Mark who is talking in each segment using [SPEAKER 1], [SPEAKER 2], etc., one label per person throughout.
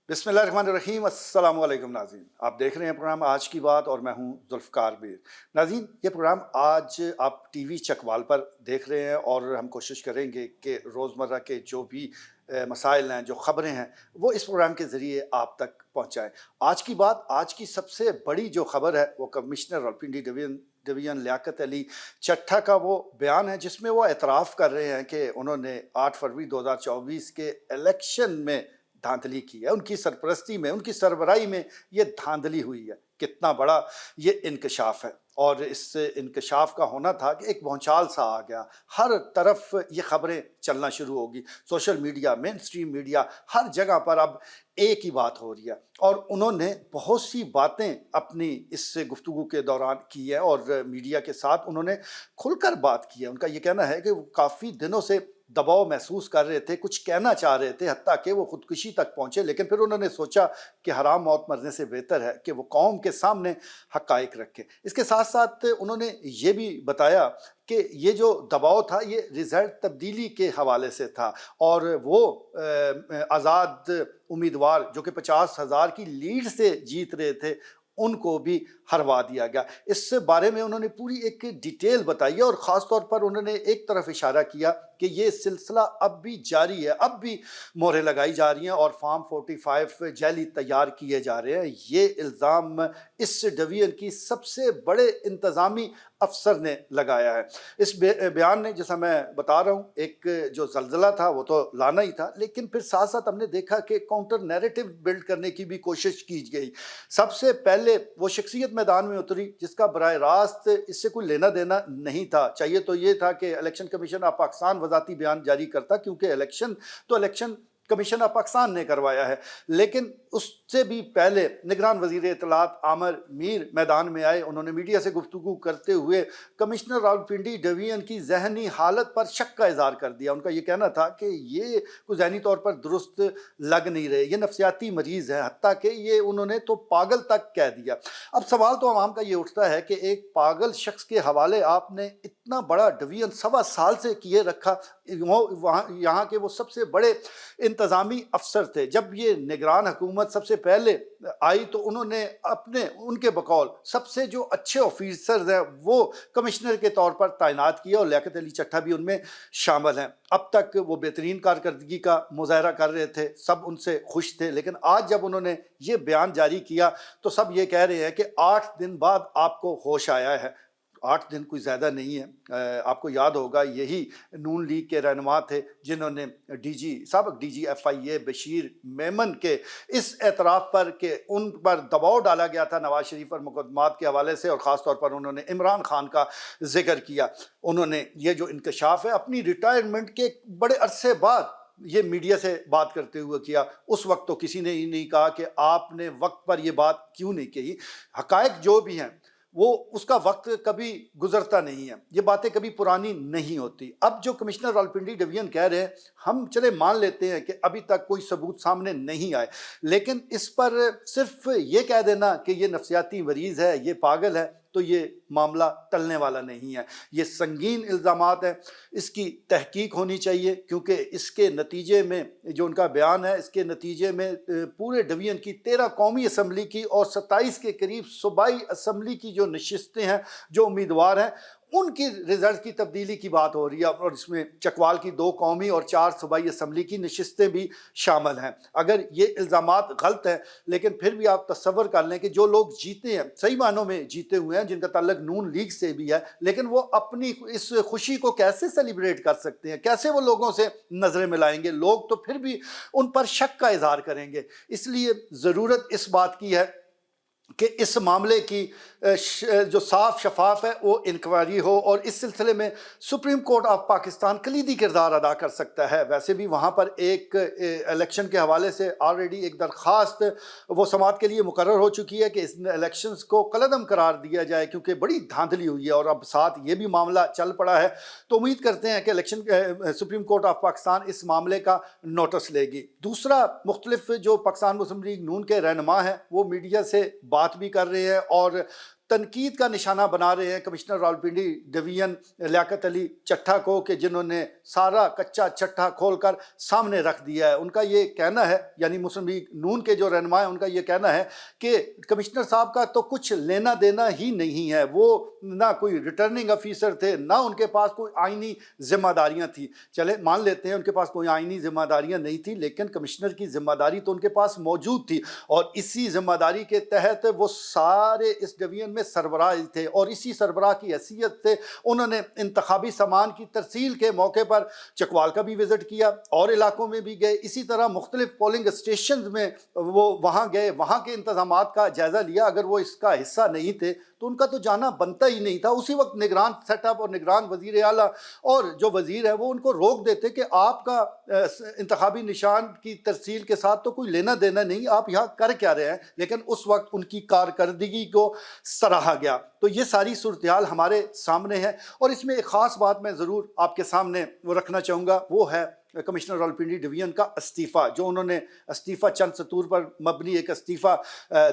[SPEAKER 1] बिस्मिल्लाहिर्रहमानिर्रहीम। अस्सलाम वालेकुम नाज़रीन, आप देख रहे हैं प्रोग्राम आज की बात और मैं हूं जुल्फ़कार बीर। नाज़रीन, ये प्रोग्राम आज आप टीवी चकवाल पर देख रहे हैं और हम कोशिश करेंगे कि रोज़मर्रा के जो भी मसाइल हैं, जो ख़बरें हैं, वो इस प्रोग्राम के ज़रिए आप तक पहुँचाएँ। आज की बात, आज की सबसे बड़ी जो ख़बर है वो कमिश्नर रावलपिंडी डिवीज़न लियाकत अली चट्ठा का वो बयान है, जिसमें वो एतराफ़ कर रहे हैं कि उन्होंने 8 फरवरी 2024 के इलेक्शन में धांधली की है। उनकी सरपरस्ती में, उनकी सरबराही में ये धांधली हुई है। कितना बड़ा ये इंकशाफ है, और इस इंकशाफ का होना था कि एक भौचाल सा आ गया। हर तरफ ये खबरें चलना शुरू होगी, social media, mainstream media, हर जगह पर अब एक ही बात हो रही है। और उन्होंने बहुत सी बातें अपनी इस गुफ्तगू के दौरान की है और मीडिया के साथ उन्होंने खुलकर बात की है। उनका ये कहना है कि वो काफ़ी दिनों से दबाव महसूस कर रहे थे, कुछ कहना चाह रहे थे, हत्ता कि वो खुदकुशी तक पहुँचे, लेकिन फिर उन्होंने सोचा कि हराम मौत मरने से बेहतर है कि वो कौम के सामने हक़ाइक़ रखें। इसके साथ साथ उन्होंने ये भी बताया कि ये जो दबाव था ये रिज़ल्ट तब्दीली के हवाले से था, और वो आज़ाद उम्मीदवार जो कि 50,000 की लीड से जीत रहे थे, उनको भी हरवा दिया गया। इस बारे में उन्होंने पूरी एक डिटेल बताई है, और ख़ास तौर पर उन्होंने एक तरफ इशारा किया कि ये सिलसिला अब भी जारी है, अब भी मोहरें लगाई जा रही हैं और फॉर्म 45 जैली तैयार किए जा रहे हैं। ये इल्ज़ाम इस डिवीज़न की सबसे बड़े इंतज़ामी अफसर ने लगाया है। इस बयान ने, जैसा मैं बता रहा हूँ, एक जो ज़लज़ला था वो तो लाना ही था, लेकिन फिर साथ साथ हमने देखा कि काउंटर नैरेटिव बिल्ड करने की भी कोशिश की गई। सबसे पहले वो शख्सियत मैदान में उतरी जिसका बराह रास्त इससे कोई लेना देना नहीं था। चाहिए तो ये था कि इलेक्शन कमीशन ऑफ पाकिस्तान वज़ाती बयान जारी करता, क्योंकि इलेक्शन कमीशन ऑफ पाकिस्तान ने करवाया है। लेकिन उससे भी पहले निगरान वज़ीर इत्तलात आमिर मीर मैदान में आए। उन्होंने मीडिया से गुफ्तगू करते हुए कमिश्नर रावलपिंडी डिवीज़न की जहनी हालत पर शक का इज़हार कर दिया। उनका ये कहना था कि ये कुछ जहनी तौर पर दुरुस्त लग नहीं रहे, ये नफ्सियाती मरीज़ है, हत्ता कि ये उन्होंने तो पागल तक कह दिया। अब सवाल तो आवाम का ये उठता है कि एक पागल शख्स के हवाले आपने इतना बड़ा डिवीज़न 1.25 साल से किए रखा, यहाँ के वो सबसे बड़े इंतज़ामी अफसर थे। जब ये निगरान हुकूमत सबसे पहले आई तो उन्होंने उनके बकौल सबसे जो अच्छे ऑफिसर्स हैं वो कमिश्नर के तौर पर तैनात किया, और लियाकत अली चट्ठा भी उनमें शामिल हैं। अब तक वो बेहतरीन कारकर्दगी का मुज़ाहरा कर रहे थे, सब उनसे खुश थे, लेकिन आज जब उन्होंने ये बयान जारी किया तो सब ये कह रहे हैं कि 8 दिन बाद आपको होश आया है। 8 दिन कोई ज़्यादा नहीं है। आपको याद होगा यही नून लीग के रहनुमा थे जिन्होंने साबिक़ DG FIA बशीर मेमन के इस एतराफ़ पर कि उन पर दबाव डाला गया था नवाज शरीफ और मुकदमात के हवाले से, और ख़ास तौर पर उन्होंने इमरान खान का जिक्र किया। उन्होंने ये जो इंकशाफ है अपनी रिटायरमेंट के बड़े अरसे बाद ये मीडिया से बात करते हुए किया। उस वक्त तो किसी ने ही नहीं कहा कि आपने वक्त पर ये बात क्यों नहीं कही। हक़ाइक़ जो भी हैं वो उसका वक्त कभी गुजरता नहीं है, ये बातें कभी पुरानी नहीं होती। अब जो कमिश्नर रावलपिंडी डिवीज़न कह रहे हैं, हम चले मान लेते हैं कि अभी तक कोई सबूत सामने नहीं आए, लेकिन इस पर सिर्फ ये कह देना कि ये नफ्सियाती मरीज़ है, ये पागल है, तो ये मामला टलने वाला नहीं है। ये संगीन इल्ज़ामात हैं, इसकी तहकीक होनी चाहिए, क्योंकि इसके नतीजे में जो उनका बयान है, इसके नतीजे में पूरे डिवीज़न की 13 कौमी असम्बली की और 27 के करीब सूबाई असम्बली की जो नशिस्तें हैं, जो उम्मीदवार हैं, उनकी रिजल्ट की तब्दीली की बात हो रही है, और इसमें चकवाल की 2 कौमी और 4 सूबाई असम्बली की नशिस्तें भी शामिल हैं। अगर ये इल्ज़ामात गलत हैं, लेकिन फिर भी आप तसव्वुर कर लें कि जो लोग जीते हैं, सही मानों में जीते हुए हैं, जिनका ताल्लुक नून लीग से भी है, लेकिन वो अपनी इस खुशी को कैसे सेलिब्रेट कर सकते हैं, कैसे वो लोगों से नज़रें मिलाएंगे? लोग तो फिर भी उन पर शक का इज़हार करेंगे। इसलिए ज़रूरत इस बात की है कि इस मामले की जो साफ शफाफ है वो इंक्वायरी हो, और इस सिलसिले में सुप्रीम कोर्ट ऑफ पाकिस्तान कलीदी किरदार अदा कर सकता है। वैसे भी वहाँ पर एक इलेक्शन के हवाले से ऑलरेडी एक दरख्वास्त वो समात के लिए मुकर्रर हो चुकी है कि इस इलेक्शंस को कलअदम करार दिया जाए, क्योंकि बड़ी धांधली हुई है, और अब साथ ये भी मामला चल पड़ा है। तो उम्मीद करते हैं कि सुप्रीम कोर्ट ऑफ पाकिस्तान इस मामले का नोटिस लेगी। दूसरा, मुख्तलिफ जो पाकिस्तान मुस्लिम लीग नून के रहनुमा हैं वो मीडिया से बात भी कर रहे हैं, और تنقید کا نشانہ بنا رہے ہیں کمشنر راولپنڈی ڈویژن لیاقت علی چٹھا کو کہ جنہوں نے سارا کچا چٹھا کھول کر سامنے رکھ دیا ہے۔ ان کا یہ کہنا ہے، یعنی مسلم لیگ نون کے جو رہنما ہیں ان کا یہ کہنا ہے کہ کمشنر صاحب کا تو کچھ لینا دینا ہی نہیں ہے، وہ نہ کوئی ریٹرننگ آفیسر تھے، نہ ان کے پاس کوئی آئینی ذمہ داریاں تھیں۔ چلے مان لیتے ہیں ان کے پاس کوئی آئینی ذمہ داریاں نہیں تھیں، لیکن کمشنر کی ذمہ داری تو ان کے پاس موجود تھی، اور اسی ذمہ داری کے تحت وہ سارے اس ڈویژن میں سربراہ تھے، اور اسی سربراہ کی حیثیت سے انہوں نے انتخابی سامان کی ترسیل کے موقع پر چکوال کا بھی وزٹ کیا، اور علاقوں میں بھی گئے، اسی طرح مختلف پولنگ اسٹیشنز میں وہ وہاں گئے، وہاں کے انتظامات کا جائزہ لیا۔ اگر وہ اس کا حصہ نہیں تھے تو ان کا تو جانا بنتا ہی نہیں تھا۔ اسی وقت نگران سیٹ اپ اور نگران وزیر اعلیٰ اور جو وزیر ہے وہ ان کو روک دیتے کہ آپ کا انتخابی نشان کی ترسیل کے ساتھ تو کوئی لینا دینا نہیں، آپ یہاں کر کیا رہے ہیں؟ لیکن اس وقت ان کی کارکردگی کو سراہا گیا۔ تو یہ ساری صورتحال ہمارے سامنے ہے، اور اس میں ایک خاص بات میں ضرور آپ کے سامنے وہ رکھنا چاہوں گا، وہ ہے کمشنر راولپنڈی ڈویژن کا استعفیٰ، جو انہوں نے استعفیٰ چند سطور پر مبنی ایک استعفیٰ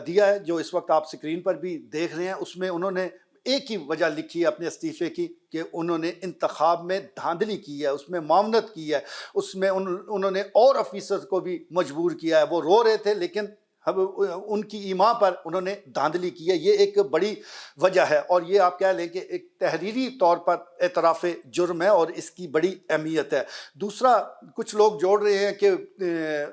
[SPEAKER 1] دیا ہے، جو اس وقت آپ سکرین پر بھی دیکھ رہے ہیں۔ اس میں انہوں نے ایک ہی وجہ لکھی ہے اپنے استعفے کی کہ انہوں نے انتخاب میں دھاندلی کی ہے، اس میں معاونت کی ہے، اس میں انہوں نے اور آفیسرز کو بھی مجبور کیا ہے۔ وہ رو رہے تھے لیکن اب ان کی ایما پر انہوں نے دھاندلی کی ہے، یہ ایک بڑی وجہ ہے، اور یہ آپ کہہ لیں کہ ایک تحریری طور پر اعتراف جرم ہے، اور اس کی بڑی اہمیت ہے۔ دوسرا، کچھ لوگ جوڑ رہے ہیں کہ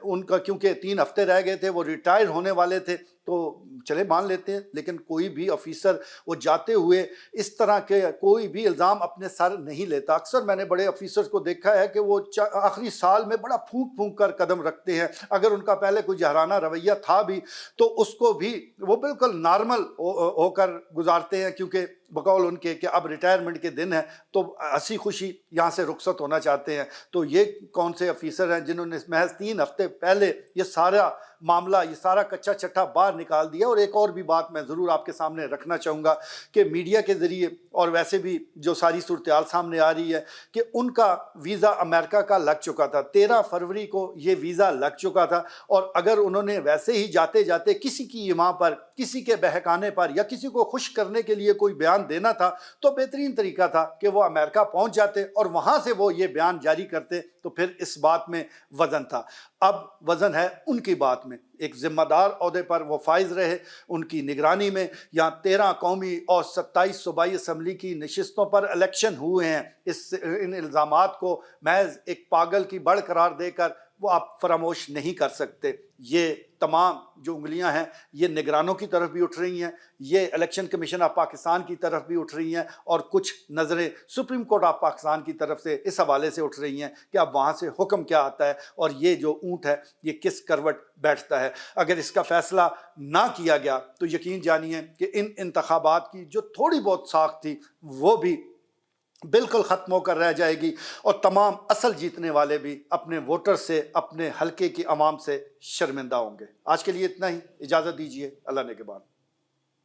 [SPEAKER 1] ان کا کیونکہ 3 ہفتے رہ گئے تھے، وہ ریٹائر ہونے والے تھے، تو چلے مان لیتے ہیں، لیکن کوئی بھی آفیسر وہ جاتے ہوئے اس طرح کے کوئی بھی الزام اپنے سر نہیں لیتا۔ اکثر میں نے بڑے آفیسرز کو دیکھا ہے کہ وہ آخری سال میں بڑا پھونک پھونک کر قدم رکھتے ہیں، اگر ان کا پہلے کوئی جہرانہ رویہ تھا بھی تو اس کو بھی وہ بالکل نارمل ہو کر گزارتے ہیں، کیونکہ بقول ان کے کہ اب ریٹائرمنٹ کے دن ہیں تو ہنسی خوشی یہاں سے رخصت ہونا چاہتے ہیں۔ تو یہ کون سے آفیسر ہیں جنہوں نے محض 3 ہفتے پہلے یہ سارا معاملہ، یہ سارا کچا چٹھا باہر نکال دیا؟ اور ایک اور بھی بات میں ضرور آپ کے سامنے رکھنا چاہوں گا کہ میڈیا کے ذریعے اور ویسے بھی جو ساری صورتحال سامنے آ رہی ہے کہ ان کا ویزا امریکہ کا لگ چکا تھا، 13 فروری کو یہ ویزا لگ چکا تھا، اور اگر انہوں نے ویسے ہی جاتے جاتے کسی کی ایما پر، کسی کے بہکانے پر، یا کسی کو خوش کرنے کے لیے کوئی بیان دینا تھا تو بہترین طریقہ تھا کہ وہ امریکہ پہنچ جاتے اور وہاں سے وہ یہ بیان جاری کرتے، تو پھر اس بات میں وزن تھا۔ اب وزن ہے ان کی بات میں، ایک ذمہ دار عہدے پر وہ فائز رہے، ان کی نگرانی میں یہاں 13 قومی اور 27 صوبائی اسمبلی کی نشستوں پر الیکشن ہوئے ہیں۔ ان الزامات کو محض ایک پاگل کی بڑھ قرار دے کر وہ آپ فراموش نہیں کر سکتے۔ یہ تمام جو انگلیاں ہیں یہ نگرانوں کی طرف بھی اٹھ رہی ہیں، یہ الیکشن کمیشن آف پاکستان کی طرف بھی اٹھ رہی ہیں، اور کچھ نظریں سپریم کورٹ آف پاکستان کی طرف سے اس حوالے سے اٹھ رہی ہیں کہ اب وہاں سے حکم کیا آتا ہے، اور یہ جو اونٹ ہے یہ کس کروٹ بیٹھتا ہے۔ اگر اس کا فیصلہ نہ کیا گیا تو یقین جانیے کہ ان انتخابات کی جو تھوڑی بہت ساکھ تھی وہ بھی بالکل ختم ہو کر رہ جائے گی، اور تمام اصل جیتنے والے بھی اپنے ووٹر سے، اپنے حلقے کی عوام سے شرمندہ ہوں گے۔ آج کے لیے اتنا ہی، اجازت دیجیے، اللہ نگہبان۔